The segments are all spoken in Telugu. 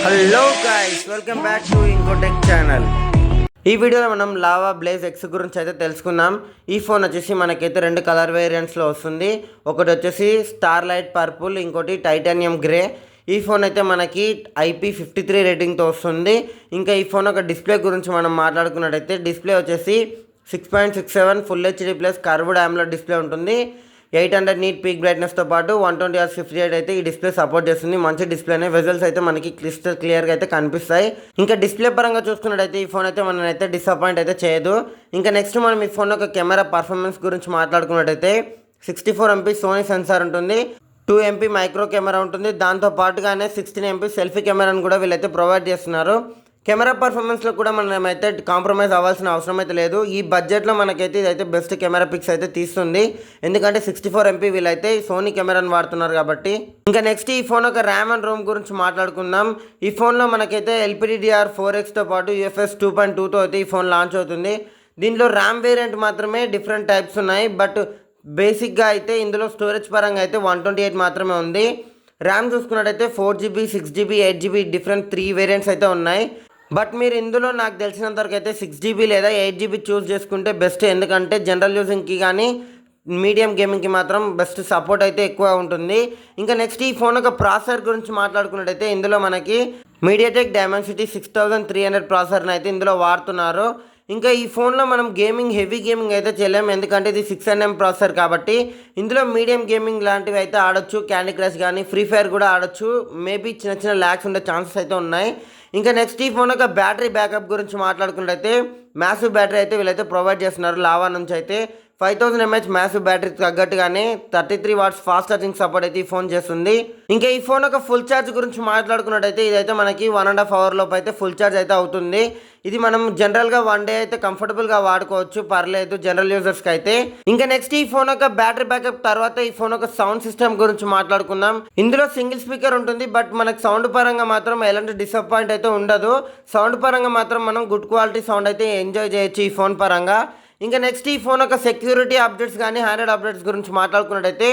Hello guys, welcome back to ఇంకోటెక్ ఛానల్. ఈ వీడియోలో మనం లావా బ్లేజ్ ఎక్స్ గురించి అయితే తెలుసుకుందాం. ఈ ఫోన్ వచ్చేసి మనకైతే రెండు కలర్ వేరియంట్స్లో వస్తుంది. ఒకటి వచ్చేసి స్టార్ లైట్ పర్పుల్, ఇంకోటి టైటానియం గ్రే. ఈ ఫోన్ అయితే మనకి IP53 రేటింగ్తో వస్తుంది. ఇంకా ఈ ఫోన్ ఒక డిస్ప్లే గురించి మనం మాట్లాడుకున్నట్టయితే డిస్ప్లే వచ్చేసి 6.67 full HD plus curved AMOLED display ఉంటుంది. 800 నీట్ పీక్ బ్రైట్నెస్తో పాటు 120Hz అయితే ఈ డిస్ప్లే సపోర్ట్ చేస్తుంది. మంచి డిస్ప్లేనే, వెజల్స్ అయితే మనకి క్లియర్గా అయితే కనిపిస్తాయి. ఇంకా డిస్ప్లే పరంగా చూసుకున్నట్టయితే ఈ ఫోన్ అయితే మనైతే డిసప్పాయింట్ అయితే చేయదు. ఇంకా నెక్స్ట్ మనం ఈ ఫోన్ యొక్క కెమెరా పర్ఫార్మెన్స్ గురించి మాట్లాడుకున్నట్టయితే 64 MP సోనీ సెన్సార్ ఉంటుంది, 2 MP మైక్రో కెమెరా ఉంటుంది. దాంతో పాటుగానే 16 MP సెల్ఫీ కెమెరాను కూడా వీళ్ళైతే ప్రొవైడ్ చేస్తున్నారు. కెమెరా పర్ఫార్మెన్స్లో కూడా మనమైతే కాంప్రమైజ్ అవ్వాల్సిన అవసరం అయితే లేదు. ఈ బడ్జెట్లో మనకైతే ఇదైతే బెస్ట్ కెమెరా పిక్స్ అయితే తీస్తుంది. ఎందుకంటే 64 MP వీళ్ళైతే సోనీ కెమెరాను వాడుతున్నారు కాబట్టి. ఇంకా నెక్స్ట్ ఈ ఫోన్ ఒక ర్యామ్ అండ్ రోమ్ గురించి మాట్లాడుకుందాం. ఈ ఫోన్లో మనకైతే LPDDR4Xతో పాటు UFS 2.2తో అయితే ఈ ఫోన్ లాంచ్ అవుతుంది. దీనిలో ర్యామ్ వేరియంట్ మాత్రమే డిఫరెంట్ టైప్స్ ఉన్నాయి. బట్ బేసిక్గా అయితే ఇందులో స్టోరేజ్ పరంగా అయితే 128 మాత్రమే ఉంది. ర్యామ్ చూసుకున్నట్టయితే 4GB, 6GB, 8GB different 3 variants అయితే ఉన్నాయి. బట్ మీరు ఇందులో నాకు తెలిసినంతవరకు అయితే 6GB లేదా 8GB చూస్ చేసుకుంటే బెస్ట్. ఎందుకంటే జనరల్ యూజింగ్కి కానీ మీడియం గేమింగ్కి మాత్రం బెస్ట్ సపోర్ట్ అయితే ఎక్కువ ఉంటుంది. ఇంకా నెక్స్ట్ ఈ ఫోన్ ఒక ప్రాసెసర్ గురించి మాట్లాడుకున్నట్టయితే ఇందులో మనకి మీడియాటెక్ డైమెన్సిటీ 6300 ప్రాసెసర్ని అయితే ఇందులో వాడుతున్నారు. ఇంకా ఈ ఫోన్లో మనం హెవీ గేమింగ్ అయితే చేయలేము, ఎందుకంటే ఇది 6nm ప్రాసెసర్ కాబట్టి. ఇందులో మీడియం గేమింగ్ లాంటివి అయితే ఆడొచ్చు, క్యాండీ క్రష్ కానీ ఫ్రీ ఫైర్ కూడా ఆడొచ్చు. మేబీ చిన్న ల్యాగ్స్ ఉండే ఛాన్సెస్ అయితే ఉన్నాయి. ఇంకా నెక్స్ట్ ఈ ఫోన్ యొక్క బ్యాటరీ బ్యాకప్ గురించి మాట్లాడుకున్నట్టయితే మ్యాసివ్ బ్యాటరీ అయితే వీళ్ళైతే ప్రొవైడ్ చేస్తున్నారు. లావా నుంచి అయితే 5000 mAh మ్యాసివ్ బ్యాటరీ తగ్గట్టుగానే 33 watts ఫాస్ట్ ఛార్జింగ్ సపోర్ట్ అయితే ఈ ఫోన్ చేస్తుంది. ఇంకా ఈ ఫోన్ ఒక ఫుల్ ఛార్జ్ గురించి మాట్లాడుకున్నట్టయితే ఇదైతే మనకి 1.5 hour లోపు అయితే ఫుల్ ఛార్జ్ అయితే అవుతుంది. ఇది మనం జనరల్గా 1 day అయితే కంఫర్టబుల్గా వాడుకోవచ్చు, పర్లేదు జనరల్ యూజర్స్కి అయితే. ఇంకా నెక్స్ట్ ఈ ఫోన్ యొక్క బ్యాటరీ బ్యాకప్ తర్వాత ఈ ఫోన్ యొక్క సౌండ్ సిస్టమ్ గురించి మాట్లాడుకుందాం. ఇందులో సింగిల్ స్పీకర్ ఉంటుంది, బట్ మనకు సౌండ్ పరంగా మాత్రం ఎలాంటి డిసప్పాయింట్ అయితే ఉండదు. సౌండ్ పరంగా మాత్రం మనం గుడ్ క్వాలిటీ సౌండ్ అయితే ఎంజాయ్ చేయొచ్చు ఈ ఫోన్ పరంగా. ఇంకా నెక్స్ట్ ఈ ఫోన్ యొక్క సెక్యూరిటీ అప్డేట్స్ కానీ హ్యాండ్హెల్డ్ అప్డేట్స్ గురించి మాట్లాడుకున్నట్టయితే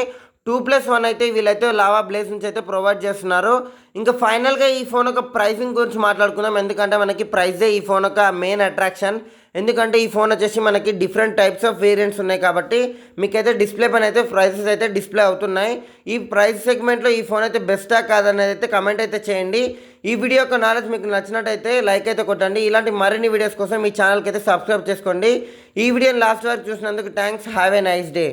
2+1 అయితే వీళ్ళైతే లావా బ్లేజ్ నుంచి అయితే ప్రొవైడ్ చేస్తున్నారు. ఇంకా ఫైనల్గా ఈ ఫోన్ యొక్క ప్రైసింగ్ గురించి మాట్లాడుకుందాం. ఎందుకంటే మనకి ప్రైజే ఈ ఫోన్ యొక్క మెయిన్ అట్రాక్షన్. ఎందుకంటే ఈ ఫోన్ వచ్చేసి మనకి డిఫరెంట్ టైప్స్ ఆఫ్ వేరియంట్స్ ఉన్నాయి కాబట్టి మీకైతే డిస్ప్లే పైన అయితే ప్రైసెస్ అయితే డిస్ప్లే అవుతున్నాయి. ఈ ప్రైస్ సెగ్మెంట్లో ఈ ఫోన్ అయితే బెస్టా కాదనేది అయితే కమెంట్ అయితే చేయండి. ఈ వీడియో యొక్క నాలెడ్జ్ మీకు నచ్చినట్టయితే లైక్ అయితే కొట్టండి. ఇలాంటి మరిన్ని వీడియోస్ కోసం ఈ ఛానల్కి అయితే సబ్స్క్రైబ్ చేసుకోండి. ఈ వీడియోని లాస్ట్ వరకు చూసినందుకు thanks. Have a nice day.